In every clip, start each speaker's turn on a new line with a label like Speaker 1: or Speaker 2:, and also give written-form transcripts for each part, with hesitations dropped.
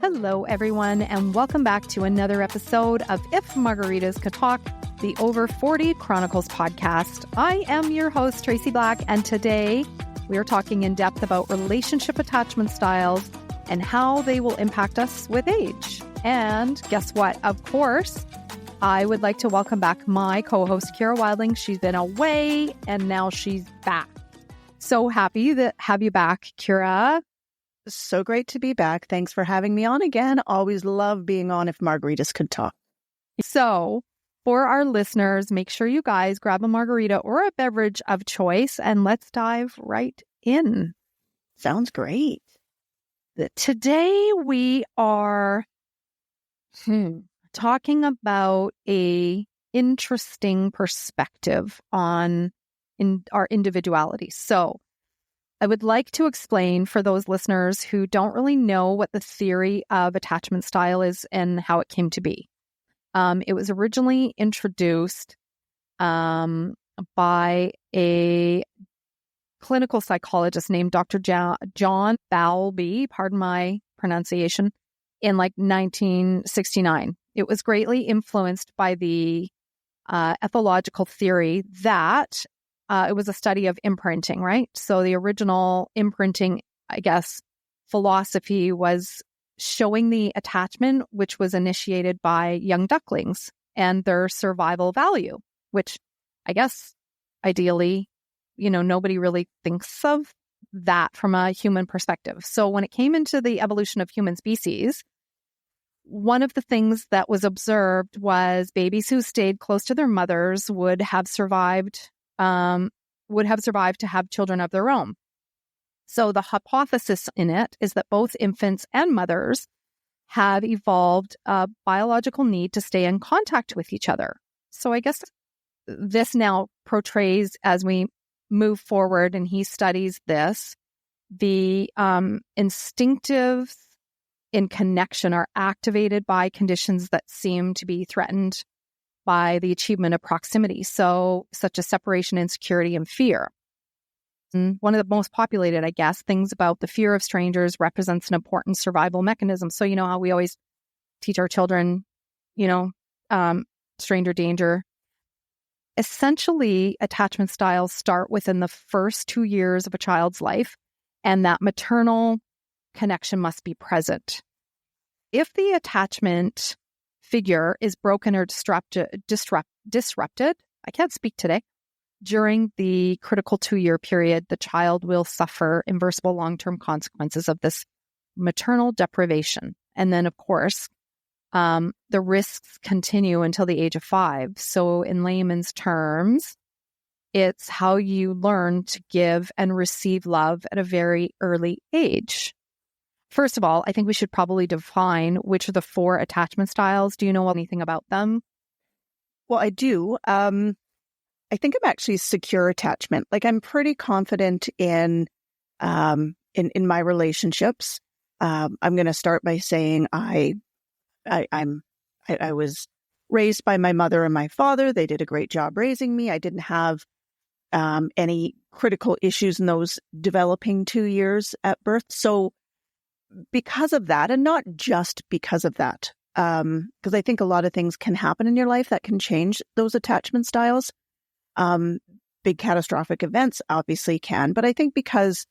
Speaker 1: Hello, everyone, and welcome back to another episode of If Margaritas Could Talk, the Over 40 Chronicles podcast. I am your host, Tracy Black, and today we are talking in depth about relationship attachment styles and how they will impact us with age. And guess what? Of course, I would like to welcome back my co-host, Kira Wilding. She's been away, and now she's back. So happy to have you back, Kira.
Speaker 2: So great to be back. Thanks for having me on again. Always love being on If Margaritas Could Talk.
Speaker 1: So for our listeners, make sure you guys grab a margarita or a beverage of choice and let's dive right in.
Speaker 2: Sounds great.
Speaker 1: Today we are talking about a interesting perspective on our individuality. So I would like to explain for those listeners who don't really know what the theory of attachment style is and how it came to be. It was originally introduced by a clinical psychologist named Dr. John Bowlby, pardon my pronunciation, in 1969. It was greatly influenced by the ethological theory that it was a study of imprinting, right? So the original imprinting, I guess, philosophy was showing the attachment, which was initiated by young ducklings and their survival value, which I guess ideally, nobody really thinks of that from a human perspective. So when it came into the evolution of human species, one of the things that was observed was babies who stayed close to their mothers would have survived to have children of their own. So the hypothesis in it is that both infants and mothers have evolved a biological need to stay in contact with each other. So I guess this now portrays, as we move forward and he studies this, the instinctives in connection are activated by conditions that seem to be threatened by the achievement of proximity, so such as separation, insecurity, and fear. And one of the most populated, I guess, things about the fear of strangers represents an important survival mechanism. So you know how we always teach our children, stranger danger. Essentially, attachment styles start within the first 2 years of a child's life, and that maternal connection must be present. If the attachment figure is broken or disrupted, I can't speak today, during the critical 2-year period, the child will suffer irreversible long-term consequences of this maternal deprivation. And then, of course, the risks continue until the age of 5. So in layman's terms, it's how you learn to give and receive love at a very early age. First of all, I think we should probably define which of the 4 attachment styles. Do you know anything about them?
Speaker 2: Well, I do. I think I'm actually secure attachment. I'm pretty confident in my relationships. I'm going to start by saying I was raised by my mother and my father. They did a great job raising me. I didn't have any critical issues in those developing 2 years at birth. So because of that, and not just because of that, because I think a lot of things can happen in your life that can change those attachment styles. Big catastrophic events obviously can, but I think because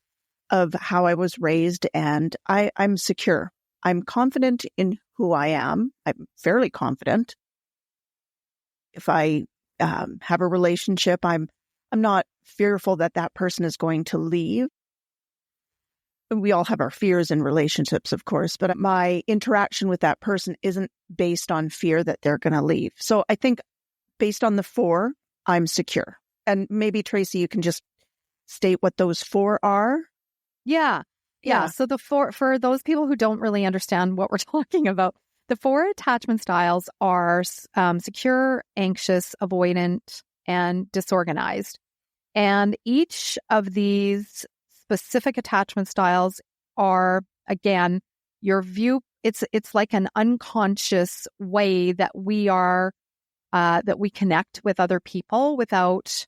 Speaker 2: of how I was raised and I'm secure. I'm confident in who I am. I'm fairly confident. If I have a relationship, I'm not fearful that person is going to leave. We all have our fears in relationships, of course, but my interaction with that person isn't based on fear that they're going to leave. So I think based on the 4, I'm secure. And maybe, Tracy, you can just state what those 4 are.
Speaker 1: Yeah. So the 4, for those people who don't really understand what we're talking about, the 4 attachment styles are secure, anxious, avoidant, and disorganized. And each of these specific attachment styles are, again, your view. It's like an unconscious way that we are that we connect with other people without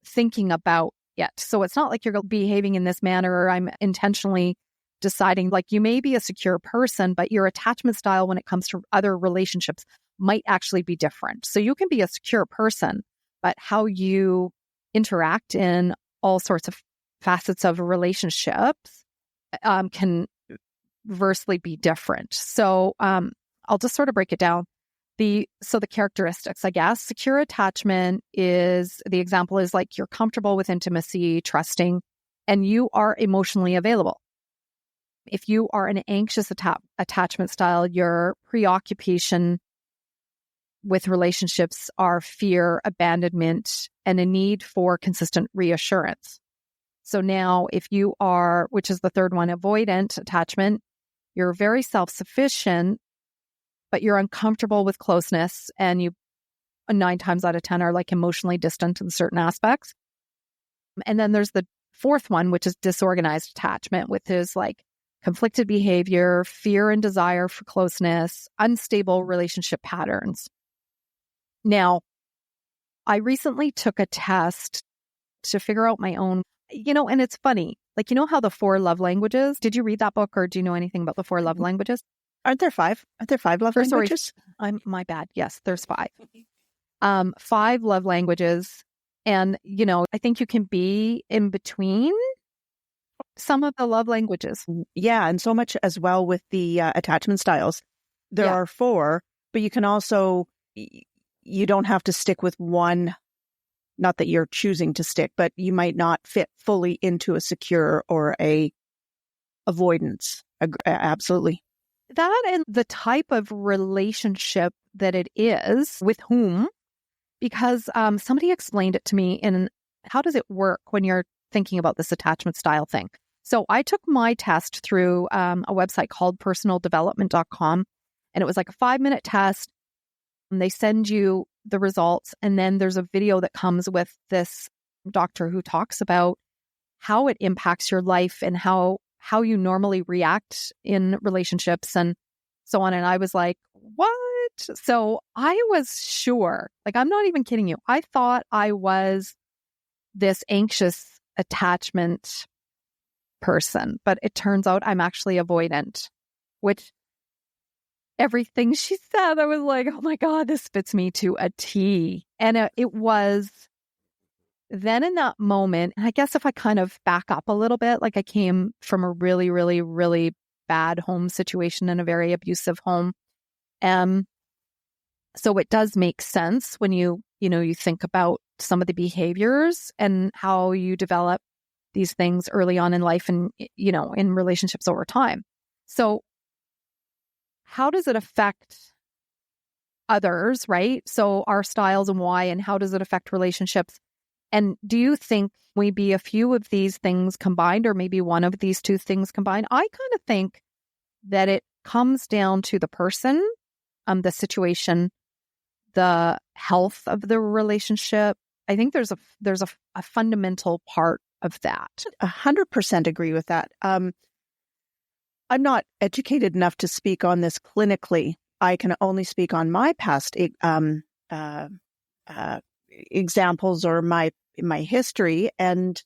Speaker 1: thinking about it. So it's not like you're behaving in this manner or I'm intentionally deciding, like, you may be a secure person, but your attachment style when it comes to other relationships might actually be different. So you can be a secure person, but how you interact in all sorts of facets of relationships can versely be different. So I'll just sort of break it down. The characteristics, I guess, secure attachment is, the example is like you're comfortable with intimacy, trusting, and you are emotionally available. If you are an anxious attachment style, your preoccupation with relationships are fear, abandonment, and a need for consistent reassurance. So now if you are, which is the third one, avoidant attachment, you're very self-sufficient, but you're uncomfortable with closeness, and you 9 times out of 10 are like emotionally distant in certain aspects. And then there's the fourth one, which is disorganized attachment, which is like conflicted behavior, fear and desire for closeness, unstable relationship patterns. Now, I recently took a test to figure out my own, and it's funny, like, how the 4 love languages, did you read that book, or do you know anything about the 4 love languages?
Speaker 2: Aren't there 5? Aren't there 5 love languages?
Speaker 1: My bad. Yes, there's 5. 5 love languages. And, I think you can be in between some of the love languages.
Speaker 2: Yeah. And so much as well with the attachment styles. There are 4, but you can also, you don't have to stick with one. Not that you're choosing to stick, but you might not fit fully into a secure or a avoidance. Absolutely.
Speaker 1: That and the type of relationship that it is, with whom, because somebody explained it to me in how does it work when you're thinking about this attachment style thing. So I took my test through a website called personaldevelopment.com, and it was like a 5-minute test. And they send you the results, and then there's a video that comes with this doctor who talks about how it impacts your life and how you normally react in relationships and so on. And I was like, what? So I was sure, like, I'm not even kidding you. I thought I was this anxious attachment person, but it turns out I'm actually avoidant, which everything she said, I was like, oh my God, this fits me to a T. And it was then in that moment, and I guess if I kind of back up a little bit, like I came from a really, really, really bad home situation in a very abusive home. So it does make sense when you think about some of the behaviors and how you develop these things early on in life and, in relationships over time. So how does it affect others, right? So our styles and why, and how does it affect relationships? And do you think maybe a few of these things combined, or maybe one of these 2 things combined? I kind of think that it comes down to the person, the situation, the health of the relationship. I think there's a fundamental part of that.
Speaker 2: 100% agree with that. I'm not educated enough to speak on this clinically. I can only speak on my past examples or my history. And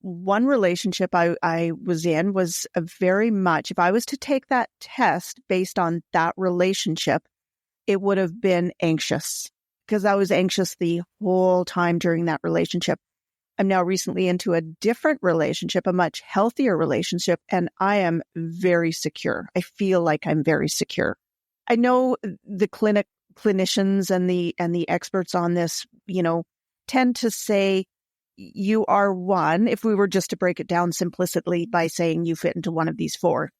Speaker 2: one relationship I was in was very much, if I was to take that test based on that relationship, it would have been anxious, because I was anxious the whole time during that relationship. I'm now recently into a different relationship, a much healthier relationship, and I am very secure. I feel like I'm very secure. I know the clinicians and the experts on this, tend to say you are one, if we were just to break it down simplistically by saying you fit into one of these 4,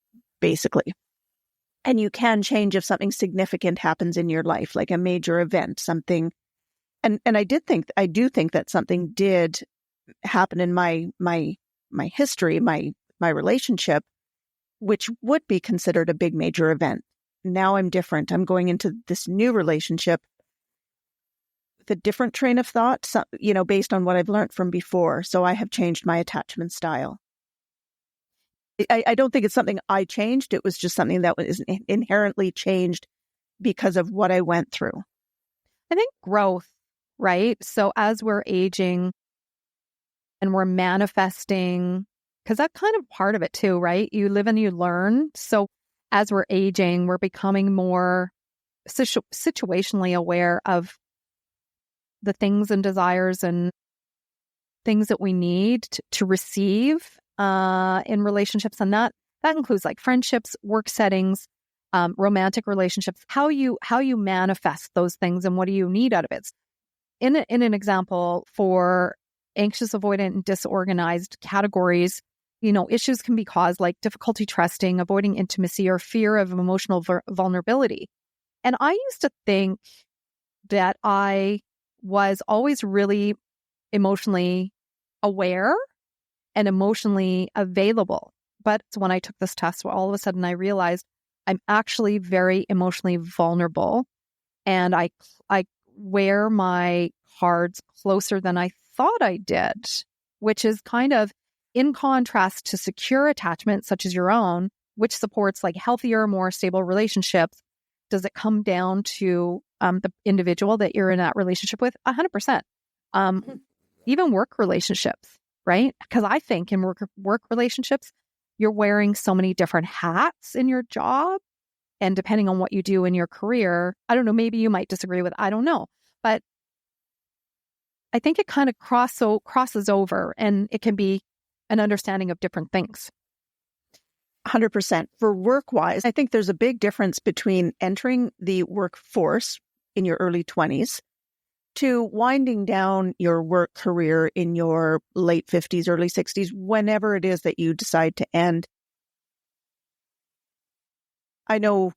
Speaker 2: basically. And you can change if something significant happens in your life, like a major event, something. And I do think that something did happen in my history, my relationship, which would be considered a big major event. Now I'm different. I'm going into this new relationship with a different train of thought, based on what I've learned from before. So I have changed my attachment style. I don't think it's something I changed. It was just something that was inherently changed because of what I went through.
Speaker 1: I think growth, right? So as we're aging and we're manifesting because that's kind of part of it too, right? You live and you learn. So as we're aging, we're becoming more situationally aware of the things and desires and things that we need to receive in relationships. And that includes like friendships, work settings, romantic relationships, how you manifest those things and what do you need out of it. In an example, for anxious, avoidant, and disorganized categories, issues can be caused like difficulty trusting, avoiding intimacy, or fear of emotional vulnerability. And I used to think that I was always really emotionally aware and emotionally available. But when I took this test, all of a sudden I realized I'm actually very emotionally vulnerable, and I wear my cards closer than I thought I did, which is kind of in contrast to secure attachment, such as your own, which supports like healthier, more stable relationships. Does it come down to the individual that you're in that relationship with? 100%. Even work relationships, right? Because I think in work relationships, you're wearing so many different hats in your job. And depending on what you do in your career, I don't know, maybe you might disagree with, I don't know. But I think it kind of crosses over, and it can be an understanding of different things.
Speaker 2: 100%. For work-wise, I think there's a big difference between entering the workforce in your early 20s to winding down your work career in your late 50s, early 60s, whenever it is that you decide to end. I know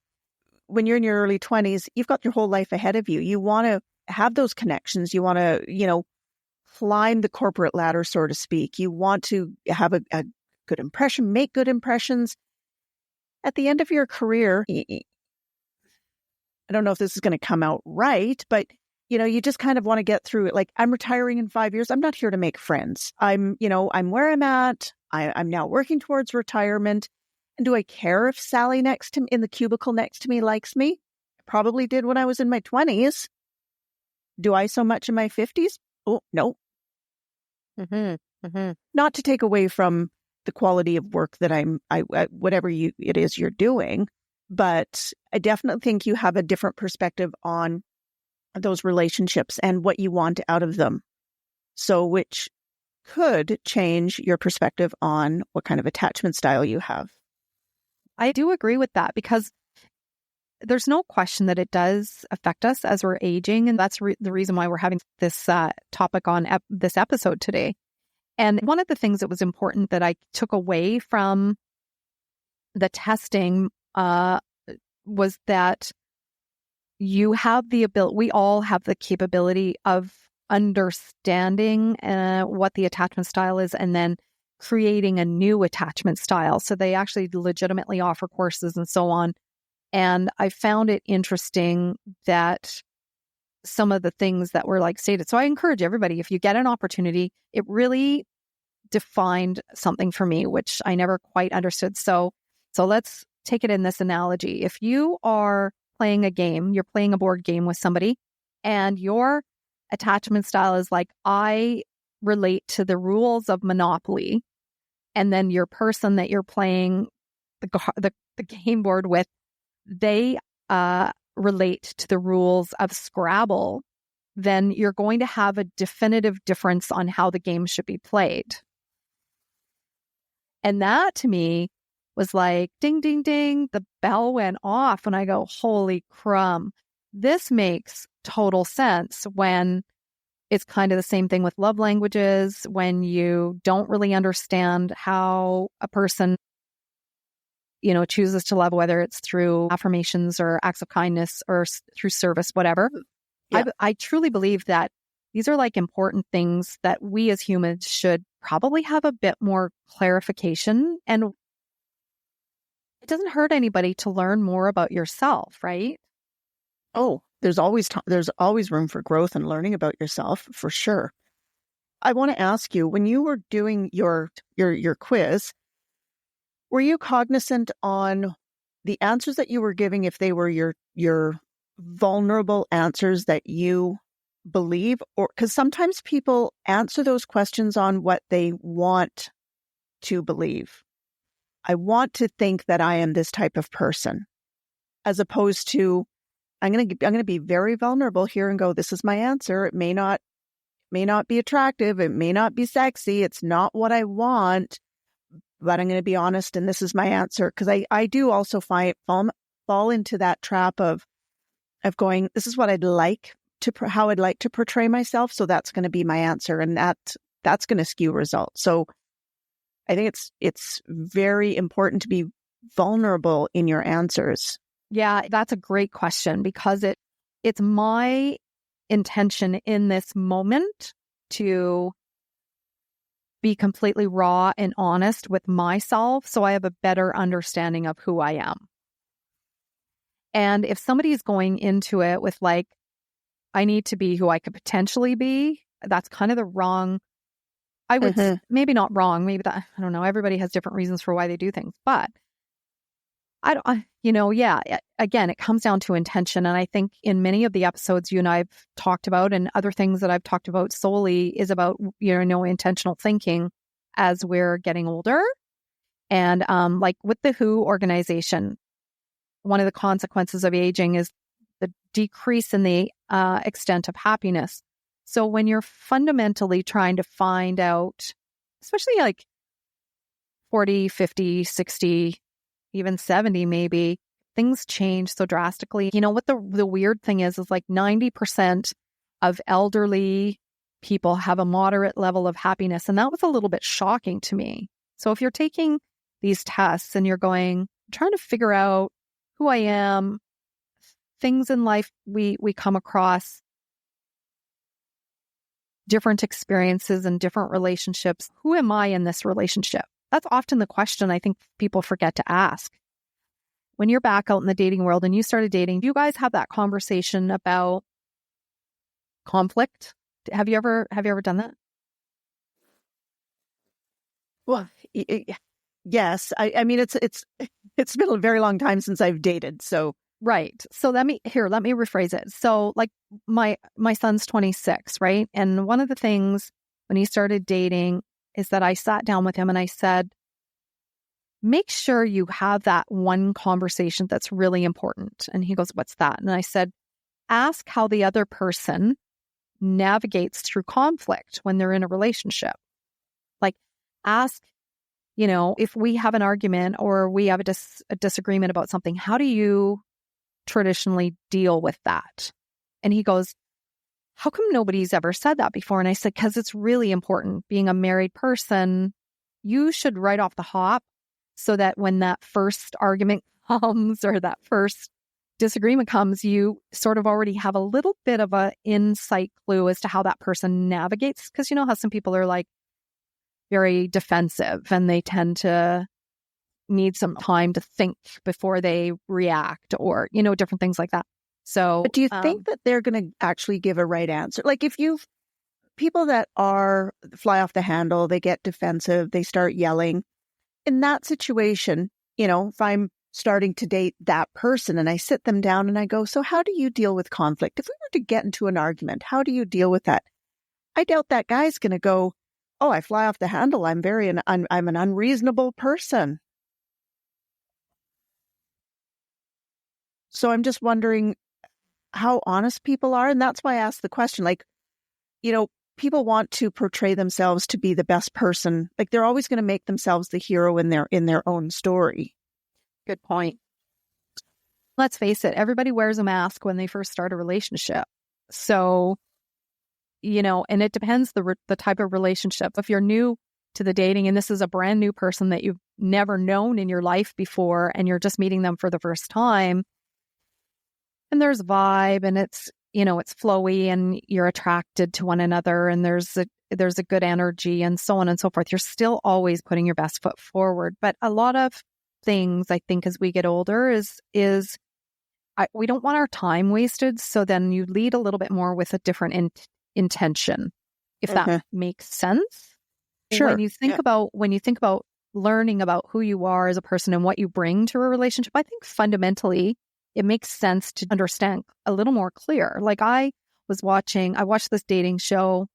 Speaker 2: when you're in your early 20s, you've got your whole life ahead of you. You want to have those connections. You want to, climb the corporate ladder, so to speak. You want to have a good impression, make good impressions. At the end of your career, I don't know if this is going to come out right, but you just kind of want to get through it. Like, I'm retiring in 5 years. I'm not here to make friends. I'm where I'm at. I'm now working towards retirement. And do I care if Sally next to me in the cubicle next to me likes me? I probably did when I was in my 20s. Do I so much in my 50s? Oh, no. Not to take away from the quality of work that whatever it is you're doing, but I definitely think you have a different perspective on those relationships and what you want out of them. So, which could change your perspective on what kind of attachment style you have.
Speaker 1: I do agree with that, because there's no question that it does affect us as we're aging. And that's the reason why we're having this topic on this episode today. And one of the things that was important that I took away from the testing was that you have the ability, we all have the capability of understanding what the attachment style is and then creating a new attachment style. So they actually legitimately offer courses and so on. And I found it interesting that some of the things that were like stated. So I encourage everybody, if you get an opportunity, it really defined something for me, which I never quite understood. So let's take it in this analogy. If you are playing a game, you're playing a board game with somebody, and your attachment style is like, I relate to the rules of Monopoly. And then your person that you're playing the game board with, they relate to the rules of Scrabble, then you're going to have a definitive difference on how the game should be played. And that to me was like, ding, ding, ding, the bell went off. And I go, holy crumb, this makes total sense when it's kind of the same thing with love languages, when you don't really understand how a person chooses to love, whether it's through affirmations or acts of kindness or through service, whatever. Yeah. I truly believe that these are like important things that we as humans should probably have a bit more clarification. And it doesn't hurt anybody to learn more about yourself, right?
Speaker 2: Oh, there's always room for growth and learning about yourself, for sure. I want to ask you, when you were doing your quiz, were you cognizant on the answers that you were giving, if they were your vulnerable answers that you believe? Or because sometimes people answer those questions on what they want to believe. I want to think that I am this type of person, as opposed to I'm going to be very vulnerable here and go, this is my answer. It may not be attractive. It may not be sexy. It's not what I want, but I'm going to be honest. And this is my answer. Cause I do also fall into that trap of going, this is what I'd like to, how I'd like to portray myself. So that's going to be my answer. And that's going to skew results. So I think it's very important to be vulnerable in your answers.
Speaker 1: Yeah, that's a great question, because it's my intention in this moment to be completely raw and honest with myself so I have a better understanding of who I am. And if somebody's going into it with like, I need to be who I could potentially be, that's kind of the wrong, I would, maybe not wrong, maybe that, I don't know, everybody has different reasons for why they do things, but again, it comes down to intention. And I think in many of the episodes you and I've talked about, and other things that I've talked about solely, is about, intentional thinking as we're getting older. And like with the WHO organization, one of the consequences of aging is the decrease in the extent of happiness. So when you're fundamentally trying to find out, especially like 40, 50, 60, even 70 maybe, things change so drastically. You know what the weird thing is like 90% of elderly people have a moderate level of happiness. And that was a little bit shocking to me. So if you're taking these tests and you're trying to figure out who I am, things in life we come across, different experiences and different relationships. Who am I in this relationship? That's often the question I think people forget to ask. When you're back out in the dating world and you started dating, do you guys have that conversation about conflict? Have you ever done that?
Speaker 2: Well, yes. I mean, it's been a very long time since I've dated. So
Speaker 1: right. So let me rephrase it. So like my son's 26, right? And one of the things when he started dating is that I sat down with him and I said, make sure you have that one conversation that's really important. And he goes, what's that? And I said, ask how the other person navigates through conflict when they're in a relationship. Like ask, if we have an argument or we have a disagreement about something, how do you traditionally deal with that? And he goes, how come nobody's ever said that before? And I said, because it's really important. Being a married person, you should right off the hop, so that when that first argument comes or that first disagreement comes, you sort of already have a little bit of an insight clue as to how that person navigates. Because you know how some people are like very defensive and they tend to need some time to think before they react, or, different things like that. So,
Speaker 2: but do you think that they're going to actually give a right answer? Like if people that are fly off the handle, they get defensive, they start yelling. In that situation, if I'm starting to date that person and I sit them down and I go, so how do you deal with conflict? If we were to get into an argument, how do you deal with that? I doubt that guy's going to go, oh, I fly off the handle. I'm an unreasonable person. So I'm just wondering how honest people are. And that's why I asked the question, like, people want to portray themselves to be the best person. Like they're always going to make themselves the hero in their own story.
Speaker 1: Good point. Let's face it, everybody wears a mask when they first start a relationship. So, and it depends the type of relationship. If you're new to the dating and this is a brand new person that you've never known in your life before and you're just meeting them for the first time, and there's vibe and it's flowy and you're attracted to one another and there's a good energy and so on and so forth. You're still always putting your best foot forward. But a lot of things I think as we get older is we don't want our time wasted. So then you lead a little bit more with a different intention, if that makes sense.
Speaker 2: Sure.
Speaker 1: When you think about learning about who you are as a person and what you bring to a relationship, I think fundamentally it makes sense to understand a little more clear. Like I watched this dating show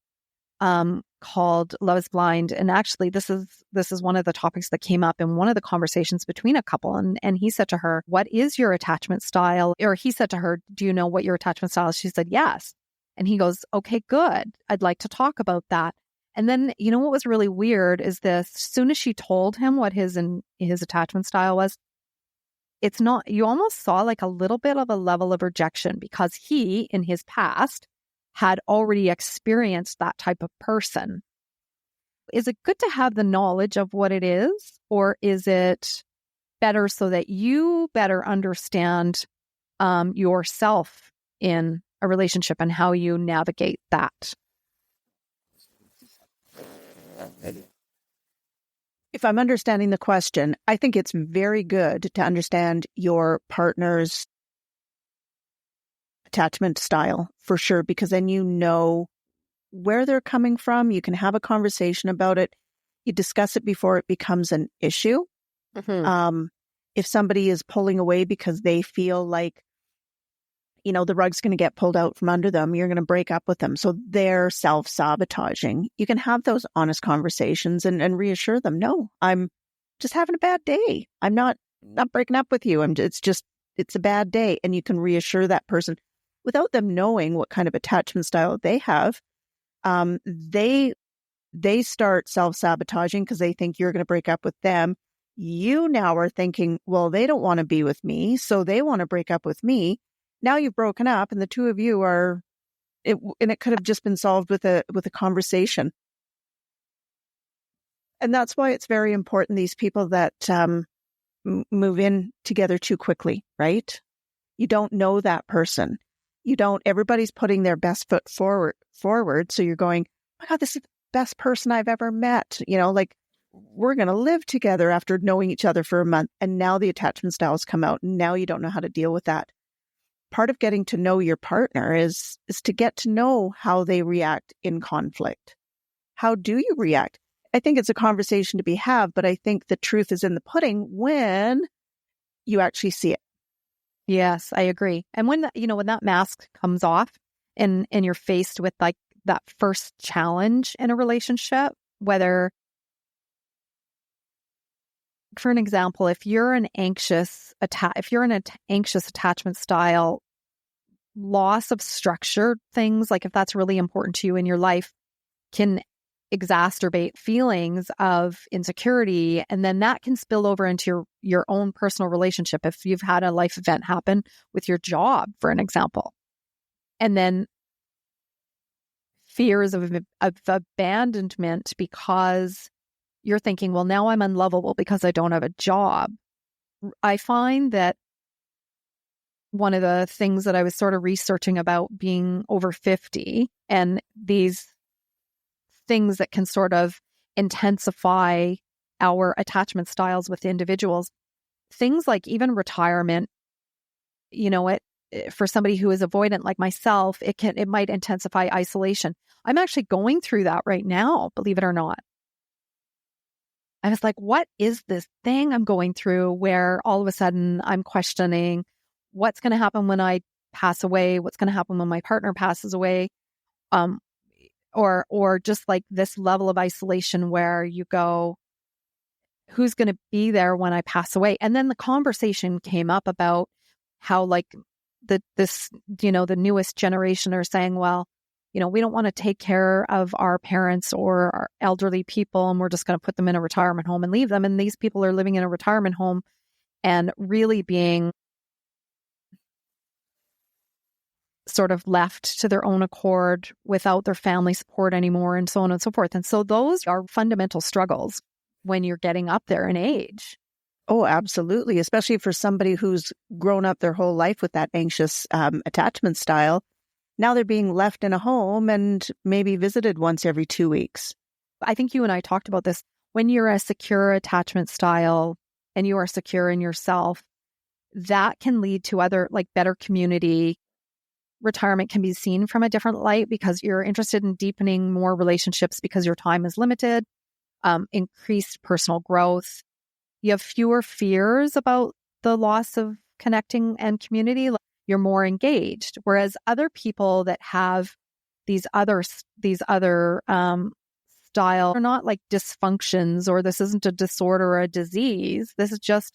Speaker 1: called Love is Blind. And actually, this is one of the topics that came up in one of the conversations between a couple. And he said to her, "What is your attachment style?" Or he said to her, "Do you know what your attachment style is?" She said, "Yes." And he goes, "Okay, good. I'd like to talk about that." And then, what was really weird is this, as soon as she told him what his attachment style was, it's not, you almost saw like a little bit of a level of rejection because he, in his past, had already experienced that type of person. Is it good to have the knowledge of what it is, or is it better so that you better understand yourself in a relationship and how you navigate that?
Speaker 2: If I'm understanding the question, I think it's very good to understand your partner's attachment style for sure, because then you know where they're coming from. You can have a conversation about it. You discuss it before it becomes an issue.
Speaker 1: Mm-hmm.
Speaker 2: If somebody is pulling away because they feel like, the rug's going to get pulled out from under them, you're going to break up with them. So they're self-sabotaging. You can have those honest conversations and reassure them, no, I'm just having a bad day. I'm not breaking up with you. It's a bad day. And you can reassure that person without them knowing what kind of attachment style they have. They start self-sabotaging because they think you're going to break up with them. You now are thinking, well, they don't want to be with me, so they want to break up with me. Now you've broken up, and the two of you and it could have just been solved with a conversation. And that's why it's very important, these people that move in together too quickly, right? You don't know that person. Everybody's putting their best foot forward. So you're going, oh my God, this is the best person I've ever met. We're going to live together after knowing each other for a month. And now the attachment styles come out. And now you don't know how to deal with that. Part of getting to know your partner is to get to know how they react in conflict. How do you react? I think it's a conversation to be had, but I think the truth is in the pudding when you actually see it.
Speaker 1: Yes, I agree. And when that mask comes off and you're faced with like that first challenge in a relationship, whether, for an example, if you're an anxious attachment style, loss of structured things, like if that's really important to you in your life, can exacerbate feelings of insecurity, and then that can spill over into your own personal relationship. If you've had a life event happen with your job, for an example, and then fears of abandonment because you're thinking, well, now I'm unlovable because I don't have a job. I find that one of the things that I was sort of researching about being over 50 and these things that can sort of intensify our attachment styles with individuals, things like even retirement, for somebody who is avoidant like myself, it might intensify isolation. I'm actually going through that right now, believe it or not. I was like, what is this thing I'm going through where all of a sudden I'm questioning what's going to happen when I pass away? What's going to happen when my partner passes away? Or just like this level of isolation where you go, who's going to be there when I pass away? And then the conversation came up about how like the newest generation are saying, well, we don't want to take care of our parents or our elderly people, and we're just going to put them in a retirement home and leave them. And these people are living in a retirement home and really being sort of left to their own accord without their family support anymore, and so on and so forth. And so those are fundamental struggles when you're getting up there in age.
Speaker 2: Oh, absolutely. Especially for somebody who's grown up their whole life with that anxious attachment style. Now they're being left in a home and maybe visited once every 2 weeks.
Speaker 1: I think you and I talked about this. When you're a secure attachment style and you are secure in yourself, that can lead to other, like better community. Retirement can be seen from a different light because you're interested in deepening more relationships because your time is limited, increased personal growth. You have fewer fears about the loss of connecting and community. You're more engaged. Whereas other people that have these other style are not like dysfunctions, or this isn't a disorder or a disease. This is just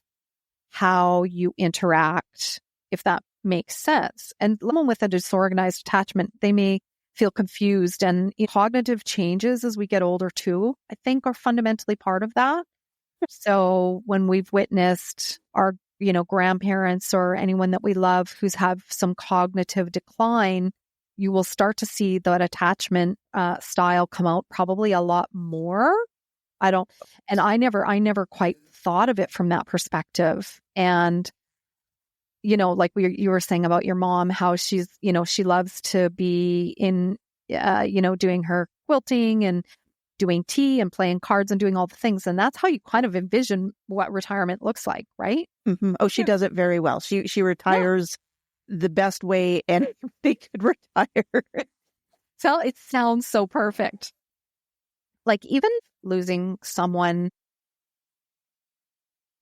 Speaker 1: how you interact, if that makes sense. And someone with a disorganized attachment, they may feel confused, and cognitive changes as we get older too, I think, are fundamentally part of that. So when we've witnessed our, grandparents or anyone that we love who's have some cognitive decline, you will start to see that attachment style come out probably a lot more. I never quite thought of it from that perspective. And, like you were saying about your mom, how she's, she loves to be in, doing her quilting and doing tea and playing cards and doing all the things. And that's how you kind of envision what retirement looks like, right?
Speaker 2: Mm-hmm. Oh, she does it very well. She retires the best way anybody could retire.
Speaker 1: So it sounds so perfect. Like even losing someone,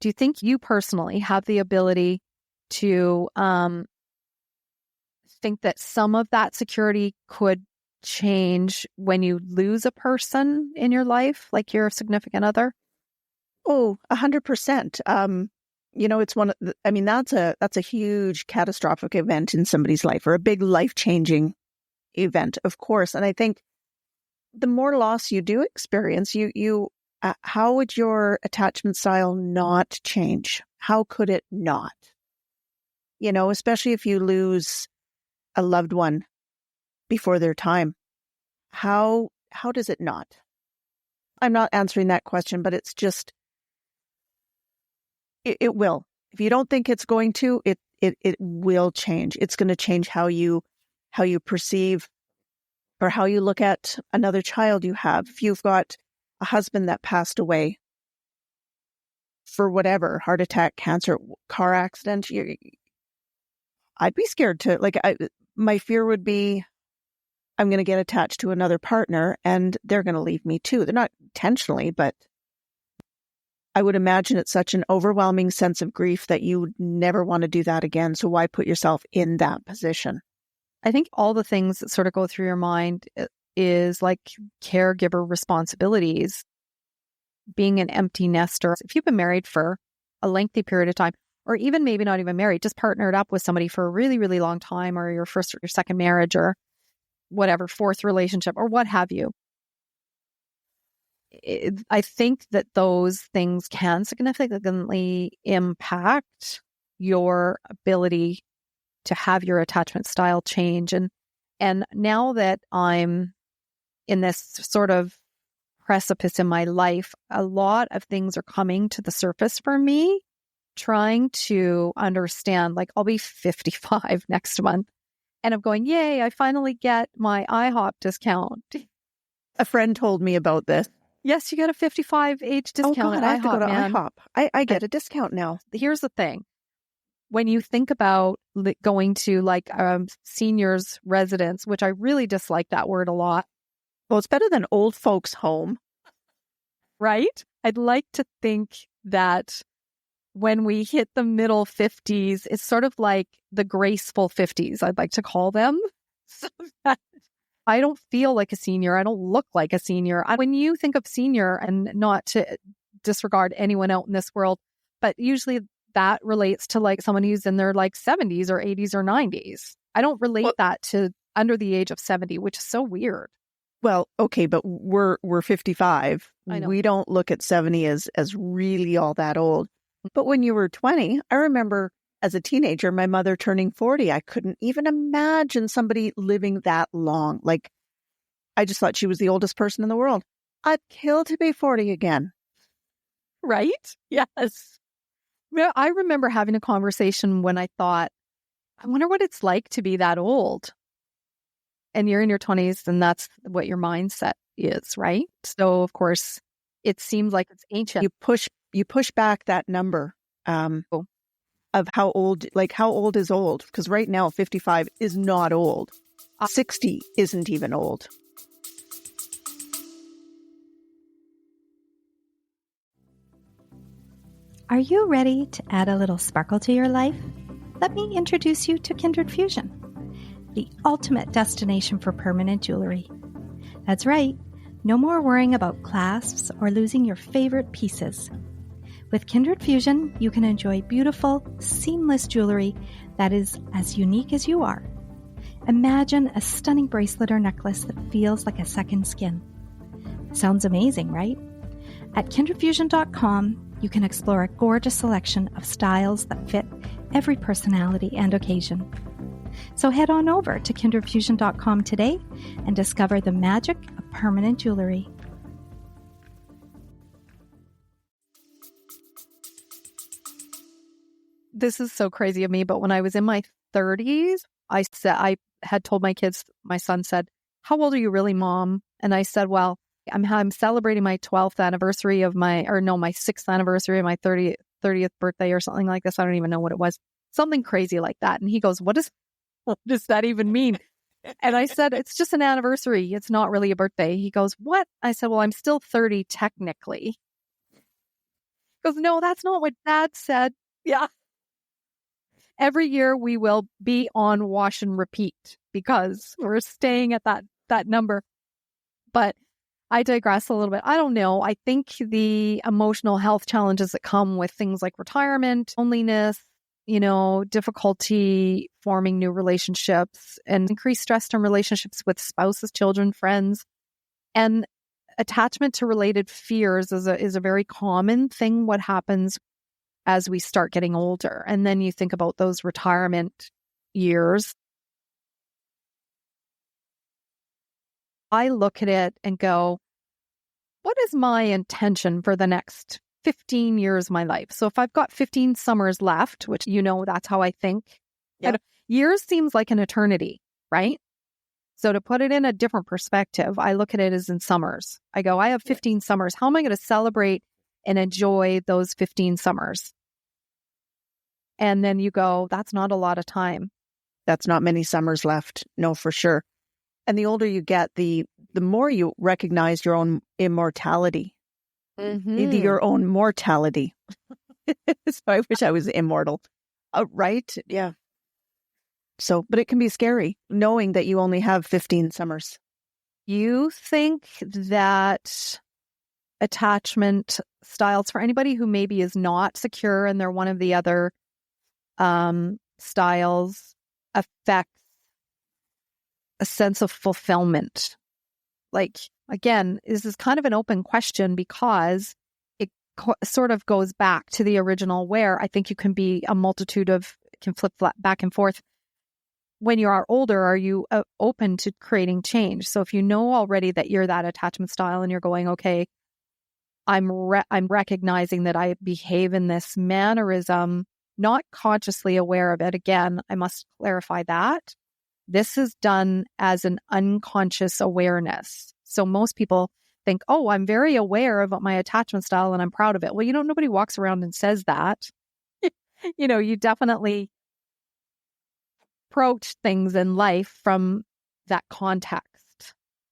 Speaker 1: do you think you personally have the ability to think that some of that security could change when you lose a person in your life, like your significant other?
Speaker 2: Oh, 100%. It's one of that's a huge catastrophic event in somebody's life, or a big life-changing event, of course. And I think the more loss you do experience, how would your attachment style not change? How could it not? Especially if you lose a loved one before their time. How does it not? I'm not answering that question, but it's just, it will. If you don't think it's going to, it will change. It's going to change how you perceive or how you look at another child you have. If you've got a husband that passed away for whatever, heart attack, cancer, car accident, I'd be scared to, my fear would be, I'm going to get attached to another partner and they're going to leave me too. They're not intentionally, but I would imagine it's such an overwhelming sense of grief that you would never want to do that again. So why put yourself in that position?
Speaker 1: I think all the things that sort of go through your mind is like caregiver responsibilities, being an empty nester. If you've been married for a lengthy period of time, or even maybe not even married, just partnered up with somebody for a really, really long time, or your first or your second marriage, or whatever, fourth relationship, or what have you. I think that those things can significantly impact your ability to have your attachment style change. And now that I'm in this sort of precipice in my life, a lot of things are coming to the surface for me, trying to understand, like I'll be 55 next month. And I'm going, yay, I finally get my IHOP discount.
Speaker 2: A friend told me about this.
Speaker 1: Yes, you get a 55 age discount.
Speaker 2: Oh God,
Speaker 1: at
Speaker 2: I have to go to
Speaker 1: man.
Speaker 2: IHOP. I get a discount now.
Speaker 1: Here's the thing. When you think about going to like seniors residence, which I really dislike that word a lot.
Speaker 2: Well, it's better than old folks home.
Speaker 1: Right? I'd like to think that when we hit the middle 50s, it's sort of like the graceful 50s, I'd like to call them. So that I don't feel like a senior. I don't look like a senior. When you think of senior, and not to disregard anyone out in this world, but usually that relates to like someone who's in their like 70s or 80s or 90s. I don't relate that to under the age of 70, which is so weird.
Speaker 2: Well, okay, but we're 55.
Speaker 1: I know.
Speaker 2: We don't look at 70 as really all that old. But when you were 20, I remember as a teenager, my mother turning 40. I couldn't even imagine somebody living that long. Like, I just thought she was the oldest person in the world. I'd kill to be 40 again.
Speaker 1: Right? Yes. I remember having a conversation when I thought, I wonder what it's like to be that old. And you're in your 20s, and that's what your mindset is, right? So, of course, it seems like it's ancient.
Speaker 2: You push back that number of how old is old. Because right now, 55 is not old. 60 isn't even old.
Speaker 3: Are you ready to add a little sparkle to your life? Let me introduce you to Kindred Fusion, the ultimate destination for permanent jewelry. That's right. No more worrying about clasps or losing your favorite pieces. With Kindred Fusion, you can enjoy beautiful, seamless jewelry that is as unique as you are. Imagine a stunning bracelet or necklace that feels like a second skin. Sounds amazing, right? At kindredfusion.com, you can explore a gorgeous selection of styles that fit every personality and occasion. So head on over to kindredfusion.com today and discover the magic of permanent jewelry.
Speaker 1: This is so crazy of me, but when I was in my 30s, I had told my kids, my son said, "How old are you really, Mom?" And I said, "Well, I'm celebrating my 12th anniversary of my 6th anniversary of my 30th birthday or something like this. I don't even know what it was. Something crazy like that." And he goes, what does that even mean? And I said, "It's just an anniversary. It's not really a birthday." He goes, "What?" I said, "Well, I'm still 30 technically." He goes, "No, that's not what Dad said." Yeah. Every year we will be on wash and repeat because we're staying at that number. But I digress a little bit. I don't know. I think the emotional health challenges that come with things like retirement, loneliness, difficulty forming new relationships, and increased stress in relationships with spouses, children, friends, and attachment to related fears is a very common thing. What happens as we start getting older, and then you think about those retirement years. I look at it and go, what is my intention for the next 15 years of my life? So if I've got 15 summers left, which that's how I think.
Speaker 2: Yep.
Speaker 1: Years seems like an eternity, right? So to put it in a different perspective, I look at it as in summers. I go, I have 15 summers. How am I going to celebrate and enjoy those 15 summers? And then you go, that's not a lot of time.
Speaker 2: That's not many summers left. No, for sure. And the older you get, the more you recognize your own immortality, your own mortality. So I wish I was immortal. Right? Yeah. So, but it can be scary knowing that you only have 15 summers.
Speaker 1: You think that attachment styles, for anybody who maybe is not secure and they're one of the other styles, affects a sense of fulfillment? Like, again, this is kind of an open question because it sort of goes back to the original where I think you can be a multitude of, can flip back and forth. When you are older, are you open to creating change? So if you know already that you're that attachment style and you're going, okay, I'm recognizing that I behave in this mannerism, not consciously aware of it. Again, I must clarify that. This is done as an unconscious awareness. So most people think, oh, I'm very aware of my attachment style and I'm proud of it. Well, nobody walks around and says that. You definitely approach things in life from that context.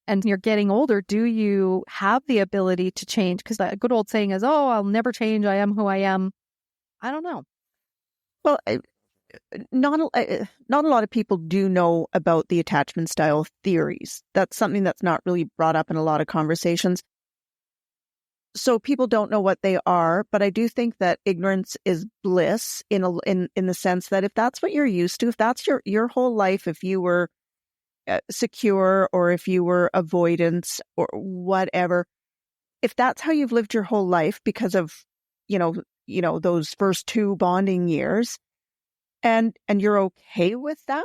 Speaker 1: And you're getting older. Do you have the ability to change? Because a good old saying is, oh, I'll never change. I am who I am. I don't know.
Speaker 2: Well, not a lot of people do know about the attachment style theories. That's something that's not really brought up in a lot of conversations. So people don't know what they are, but I do think that ignorance is bliss in the sense that if that's what you're used to, if that's your whole life, if you were secure or if you were avoidant or whatever, if that's how you've lived your whole life because of those first 2 bonding years, and you're okay with that,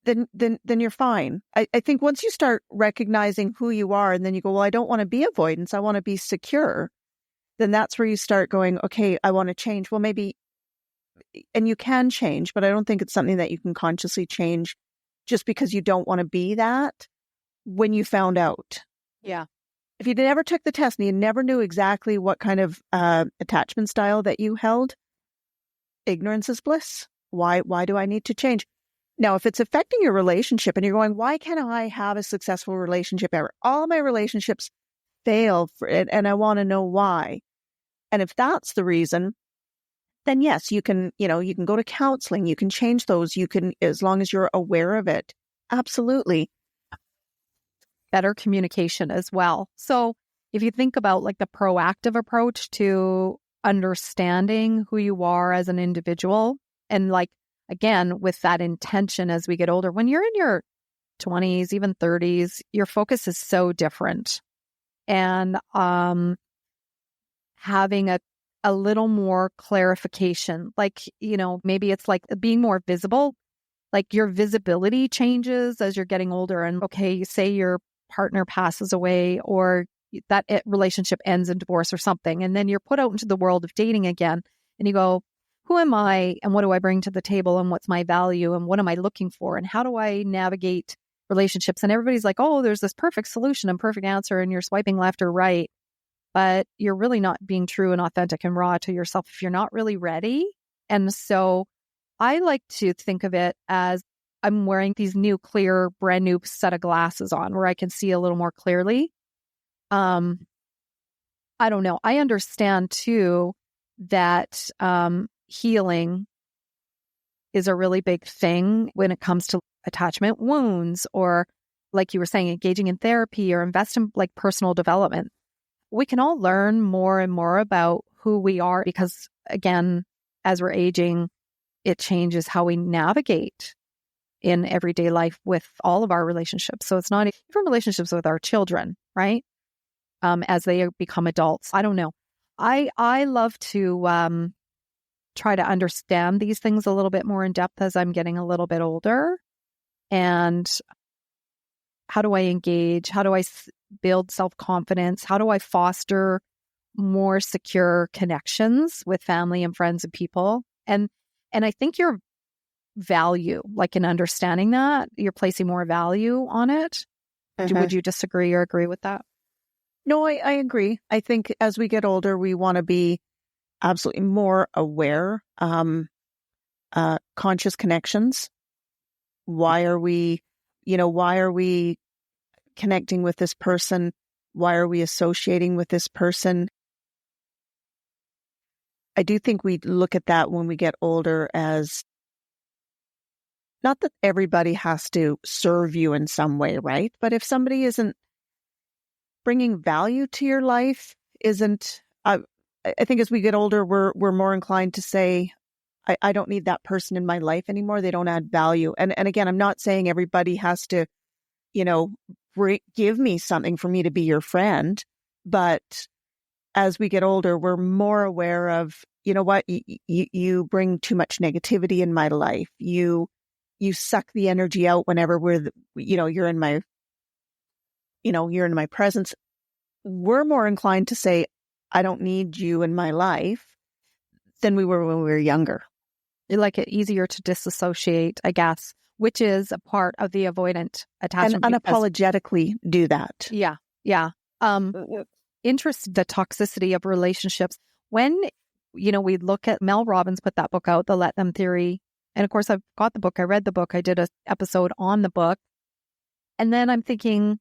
Speaker 2: then you're fine. I think once you start recognizing who you are and then you go, well, I don't want to be avoidance, I want to be secure, then that's where you start going, okay, I want to change. Well, maybe, and you can change, but I don't think it's something that you can consciously change just because you don't want to be that when you found out.
Speaker 1: Yeah.
Speaker 2: If you never took the test and you never knew exactly what kind of attachment style that you held, ignorance is bliss. Why do I need to change? Now, if it's affecting your relationship and you're going, why can't I have a successful relationship ever? All my relationships fail and I want to know why. And if that's the reason, then yes, you can go to counseling, you can change those, you can, as long as you're aware of it. Absolutely.
Speaker 1: better communication as well. So if you think about like the proactive approach to understanding who you are as an individual, and like, again, with that intention as we get older, when you're in your 20s, even 30s, your focus is so different. And having a little more clarification, like, maybe it's like being more visible, like your visibility changes as you're getting older. And okay, say your partner passes away or that relationship ends in divorce or something. And then you're put out into the world of dating again and you go, who am I and what do I bring to the table and what's my value and what am I looking for and how do I navigate relationships? And everybody's like, oh, there's this perfect solution and perfect answer and you're swiping left or right, but you're really not being true and authentic and raw to yourself if you're not really ready. And so I like to think of it as I'm wearing these new, clear, brand new set of glasses on where I can see a little more clearly. I don't know. I understand too that healing is a really big thing when it comes to attachment wounds or, like you were saying, engaging in therapy or invest in like personal development. We can all learn more and more about who we are because, again, as we're aging, it changes how we navigate in everyday life with all of our relationships. So it's not even relationships with our children, right? As they become adults. I don't know. I love to try to understand these things a little bit more in depth as I'm getting a little bit older. And how do I engage? How do I build self-confidence? How do I foster more secure connections with family and friends and people? And I think your value, like in understanding that, you're placing more value on it. Would you disagree or agree with that?
Speaker 2: No, I agree. I think as we get older, we want to be absolutely more aware, conscious connections. Why are we connecting with this person? Why are we associating with this person? I do think we look at that when we get older as not that everybody has to serve you in some way, right? But if somebody isn't bringing value to your life, I think as we get older, we're more inclined to say, I don't need that person in my life anymore. They don't add value. And again, I'm not saying everybody has to, give me something for me to be your friend. But as we get older, we're more aware of, you bring too much negativity in my life. You suck the energy out whenever you're in my presence. We're more inclined to say, I don't need you in my life than we were when we were younger.
Speaker 1: You like it easier to disassociate, I guess, which is a part of the avoidant attachment.
Speaker 2: And unapologetically do that.
Speaker 1: Yeah. Yeah. The toxicity of relationships. When, we look at Mel Robbins put that book out, The Let Them Theory. And of course, I've got the book. I read the book. I did an episode on the book. And then I'm thinking,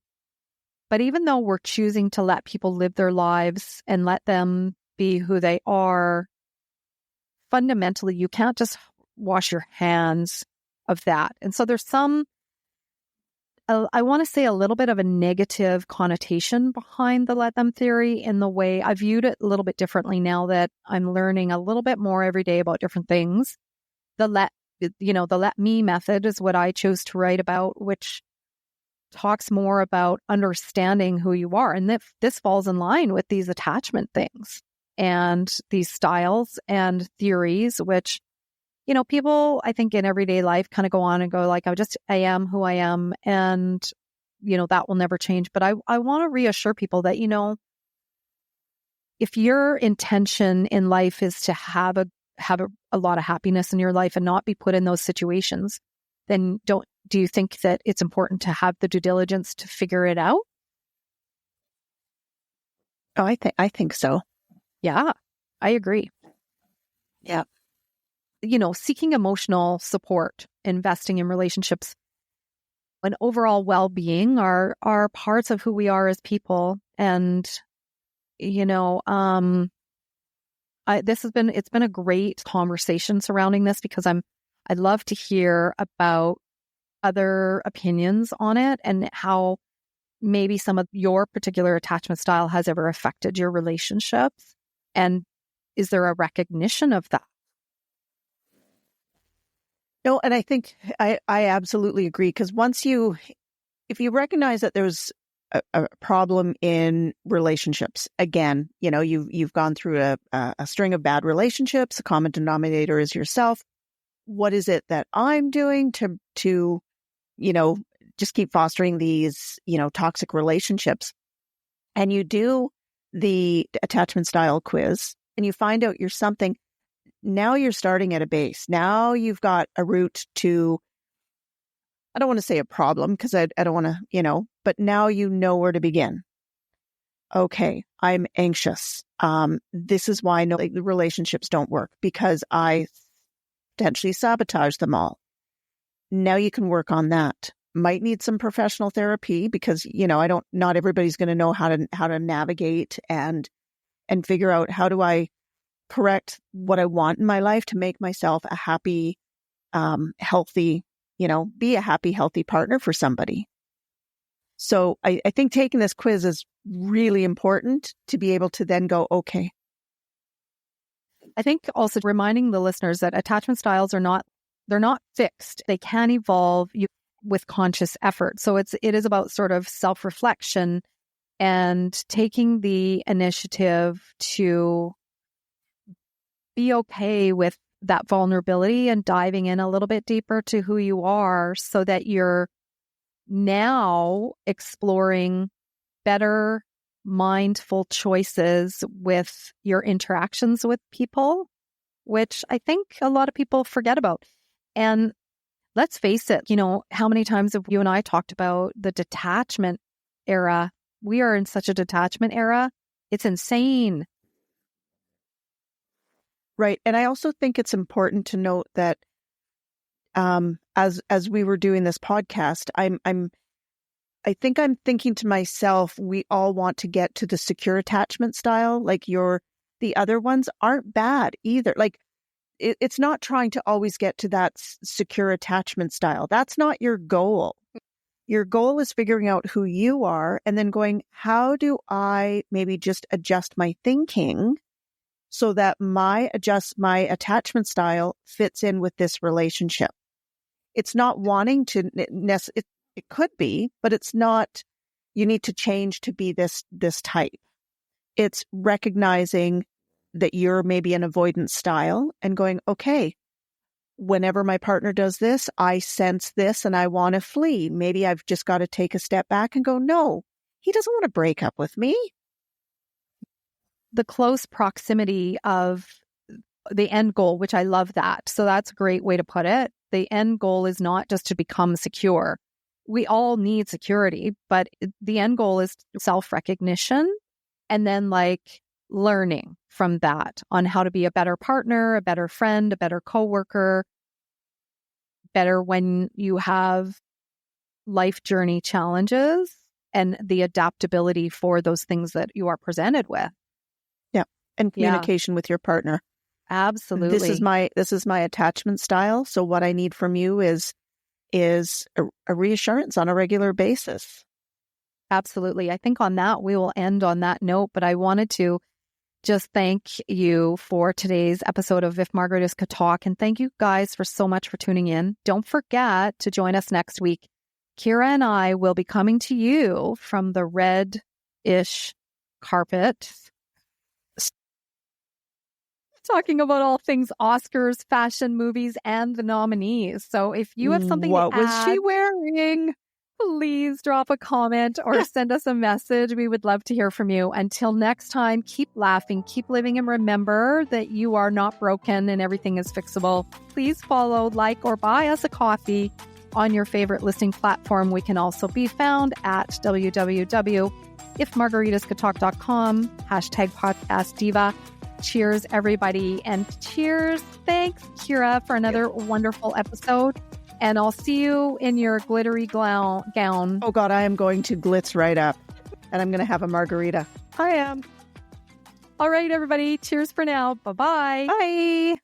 Speaker 1: but even though we're choosing to let people live their lives and let them be who they are, fundamentally, you can't just wash your hands of that. And so there's I want to say a little bit of a negative connotation behind the let them theory in the way I viewed it a little bit differently now that I'm learning a little bit more every day about different things. The let me method is what I chose to write about, which talks more about understanding who you are. And this falls in line with these attachment things and these styles and theories, which, people, I think in everyday life kind of go on and go like, I am who I am. And, that will never change. But I want to reassure people that, if your intention in life is to have a lot of happiness in your life and not be put in those situations, then do you think that it's important to have the due diligence to figure it out?
Speaker 2: Oh, I think so.
Speaker 1: Yeah, I agree.
Speaker 2: Yeah.
Speaker 1: Seeking emotional support, investing in relationships, and overall well-being are parts of who we are as people. And, it's been a great conversation surrounding this because I'd love to hear about other opinions on it and how, maybe some of your particular attachment style has ever affected your relationships? And is there a recognition of that?
Speaker 2: No, and I think I absolutely agree, because if you recognize that there's a problem in relationships, again, you've gone through a string of bad relationships, the common denominator is yourself. What is it that I'm doing to just keep fostering these, toxic relationships? And you do the attachment style quiz and you find out you're something. Now you're starting at a base. Now you've got a route to, I don't want to say a problem, because I don't want to, but now you know where to begin. Okay, I'm anxious. This is why the relationships don't work, because I potentially sabotage them all. Now you can work on that. Might need some professional therapy, because, not everybody's going to know how to navigate and figure out, how do I correct what I want in my life to make myself a happy, healthy, be a happy, healthy partner for somebody. So I think taking this quiz is really important to be able to then go, okay.
Speaker 1: I think also reminding the listeners that attachment styles they're not fixed. They can evolve with conscious effort. So it is about sort of self-reflection and taking the initiative to be okay with that vulnerability and diving in a little bit deeper to who you are, so that you're now exploring better mindful choices with your interactions with people, which I think a lot of people forget about. And let's face it, how many times have you and I talked about the detachment era? We are in such a detachment era. It's insane.
Speaker 2: Right. And I also think it's important to note that as we were doing this podcast, I think I'm thinking to myself, we all want to get to the secure attachment style. Like the other ones aren't bad either. Like it's not trying to always get to that secure attachment style. That's not your goal. Your goal is figuring out who you are and then going, how do I maybe just adjust my thinking so that my attachment style fits in with this relationship? It's not wanting to, it could be, but it's not, you need to change to be this type. It's recognizing that you're maybe an avoidant style and going, okay, whenever my partner does this, I sense this and I want to flee. Maybe I've just got to take a step back and go, no, he doesn't want to break up with me.
Speaker 1: The close proximity of the end goal, which I love that. So that's a great way to put it. The end goal is not just to become secure. We all need security, but the end goal is self-recognition and then learning from that on how to be a better partner, a better friend, a better coworker, better when you have life journey challenges and the adaptability for those things that you are presented with.
Speaker 2: Yeah. And communication with your partner.
Speaker 1: Absolutely.
Speaker 2: This is my attachment style. So what I need from you is a reassurance on a regular basis.
Speaker 1: Absolutely. I think on that, we will end on that note, but I wanted to just thank you for today's episode of If Margaritas Could Talk, and thank you guys for so much for tuning in. Don't forget to join us next week. Kira and I will be coming to you from the red-ish carpet, talking about all things Oscars, fashion, movies, and the nominees. So if you have something to add,
Speaker 2: what was she wearing?
Speaker 1: Please drop a comment or send us a message. We would love to hear from you. Until next time, keep laughing, keep living, and remember that you are not broken and everything is fixable. Please follow, like, or buy us a coffee on your favorite listening platform. We can also be found at www.ifmargaritascouldtalk.com, #podcastdiva. Cheers, everybody. And cheers. Thanks, Kira, for another wonderful episode. And I'll see you in your glittery gown.
Speaker 2: Oh, God, I am going to glitz right up. And I'm going to have a margarita. I am.
Speaker 1: All right, everybody. Cheers for now. Bye-bye.
Speaker 2: Bye.